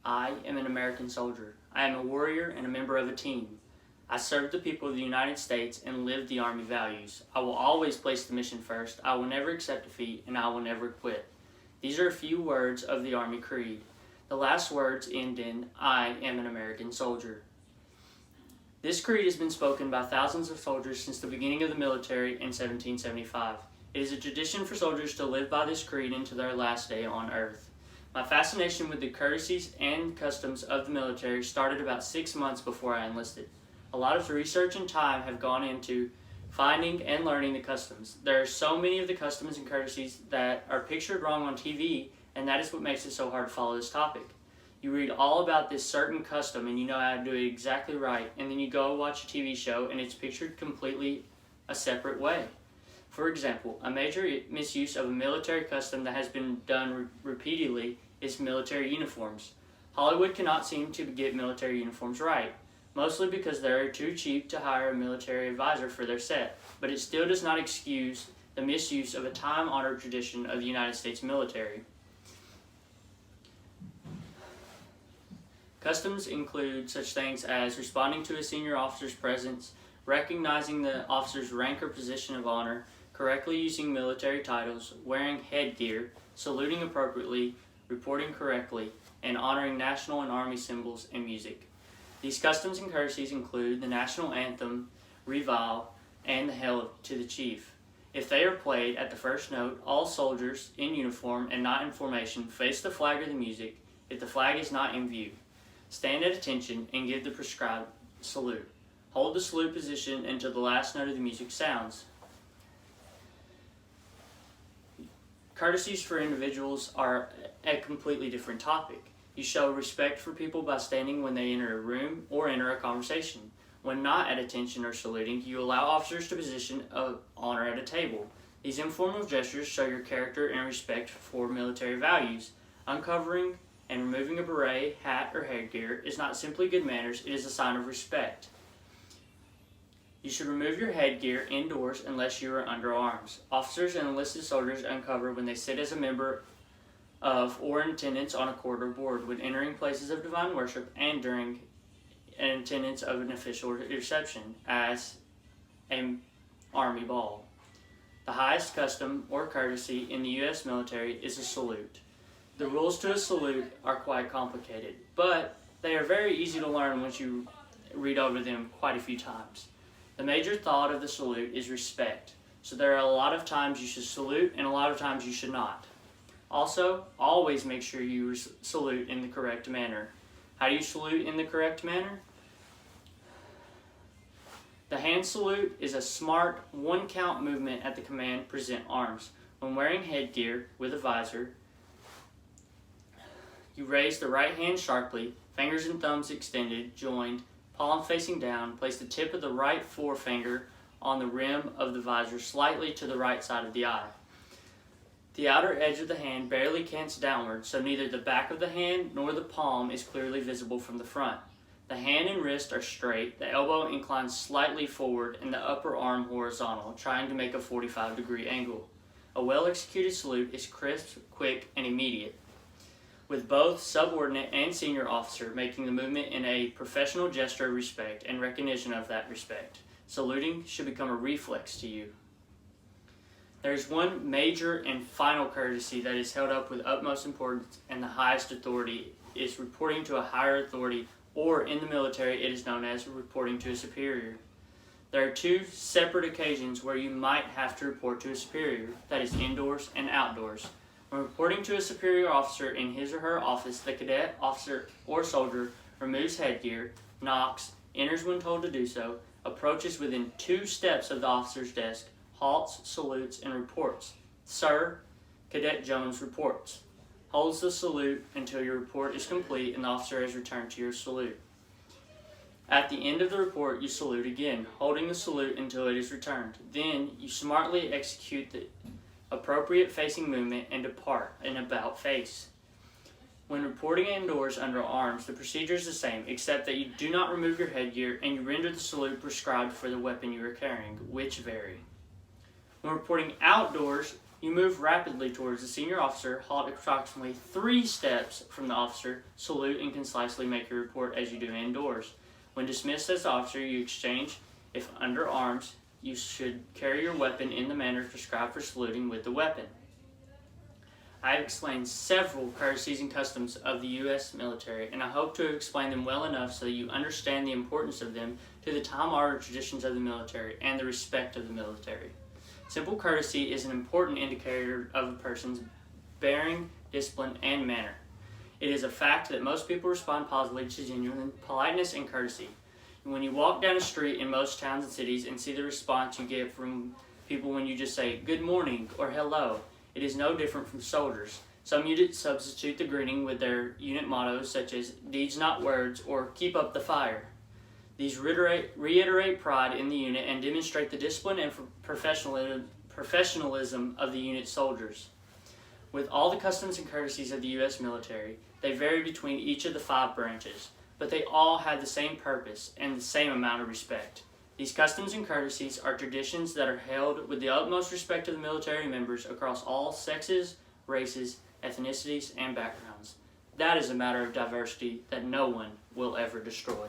I am an American soldier. I am a warrior and a member of a team. I serve the people of the United States and live the Army values. I will always place the mission first. I will never accept defeat, and I will never quit. These are a few words of the Army Creed. The last words end in, I am an American soldier. This creed has been spoken by thousands of soldiers since the beginning of the military in 1775. It is a tradition for soldiers to live by this creed into their last day on earth. My fascination with the courtesies and customs of the military started about 6 months before I enlisted. A lot of research and time have gone into finding and learning the customs. There are so many of the customs and courtesies that are pictured wrong on TV, and that is what makes it so hard to follow this topic. You read all about this certain custom and you know how to do it exactly right, and then you go watch a TV show and it's pictured completely a separate way. For example, a major misuse of a military custom that has been done repeatedly is military uniforms. Hollywood cannot seem to get military uniforms right, mostly because they are too cheap to hire a military advisor for their set, but it still does not excuse the misuse of a time-honored tradition of the United States military. Customs include such things as responding to a senior officer's presence, recognizing the officer's rank or position of honor, correctly using military titles, wearing headgear, saluting appropriately, reporting correctly, and honoring national and Army symbols and music. These customs and courtesies include the national anthem, reveille, and the hail to the chief. If they are played at the first note, all soldiers in uniform and not in formation face the flag or the music if the flag is not in view. Stand at attention and give the prescribed salute. Hold the salute position until the last note of the music sounds. Courtesies for individuals are a completely different topic. You show respect for people by standing when they enter a room or enter a conversation. When not at attention or saluting, you allow officers to position of honor at a table. These informal gestures show your character and respect for military values. Uncovering and removing a beret, hat, or headgear is not simply good manners, it is a sign of respect. You should remove your headgear indoors unless you are under arms. Officers and enlisted soldiers uncover when they sit as a member of or in attendance on a court or board, when entering places of divine worship, and during an attendance of an official reception as an Army ball. The highest custom or courtesy in the U.S. military is a salute. The rules to a salute are quite complicated, but they are very easy to learn once you read over them quite a few times. The major thought of the salute is respect, so there are a lot of times you should salute and a lot of times you should not. Also, always make sure you salute in the correct manner. How do you salute in the correct manner? The hand salute is a smart one-count movement at the command present arms. When wearing headgear with a visor, you raise the right hand sharply, fingers and thumbs extended, joined, palm facing down. Place the tip of the right forefinger on the rim of the visor slightly to the right side of the eye. The outer edge of the hand barely cants downward, so neither the back of the hand nor the palm is clearly visible from the front. The hand and wrist are straight, the elbow inclines slightly forward, and the upper arm horizontal, trying to make a 45-degree angle. A well-executed salute is crisp, quick, and immediate, with both subordinate and senior officer making the movement in a professional gesture of respect and recognition of that respect. Saluting should become a reflex to you. There is one major and final courtesy that is held up with utmost importance and the highest authority is reporting to a higher authority, or in the military it is known as reporting to a superior. There are two separate occasions where you might have to report to a superior, that is indoors and outdoors. When reporting to a superior officer in his or her office, the cadet, officer, or soldier removes headgear, knocks, enters when told to do so, approaches within 2 steps of the officer's desk, halts, salutes, and reports. Sir, Cadet Jones reports. Holds the salute until your report is complete and the officer has returned to your salute. At the end of the report, you salute again, holding the salute until it is returned. Then, you smartly execute the appropriate facing movement and depart in about face. When reporting indoors under arms, the procedure is the same, except that you do not remove your headgear and you render the salute prescribed for the weapon you are carrying, which vary. When reporting outdoors, You move rapidly towards the senior officer, halt approximately 3 steps from the officer, salute, and concisely make your report as you do indoors. When dismissed as the officer, you exchange. If under arms, you should carry your weapon in the manner prescribed for saluting with the weapon. I have explained several courtesies and customs of the U.S. military, and I hope to have explained them well enough so that you understand the importance of them to the time-honored traditions of the military and the respect of the military. Simple courtesy is an important indicator of a person's bearing, discipline, and manner. It is a fact that most people respond positively to genuine politeness and courtesy. When you walk down a street in most towns and cities and see the response you get from people when you just say good morning or hello, it is no different from soldiers. Some units substitute the greeting with their unit mottos such as deeds not words or keep up the fire. These reiterate pride in the unit and demonstrate the discipline and professionalism of the unit soldiers. With all the customs and courtesies of the U.S. military, they vary between each of the 5 branches, but they all have the same purpose and the same amount of respect. These customs and courtesies are traditions that are held with the utmost respect of the military members across all sexes, races, ethnicities, and backgrounds. That is a matter of diversity that no one will ever destroy.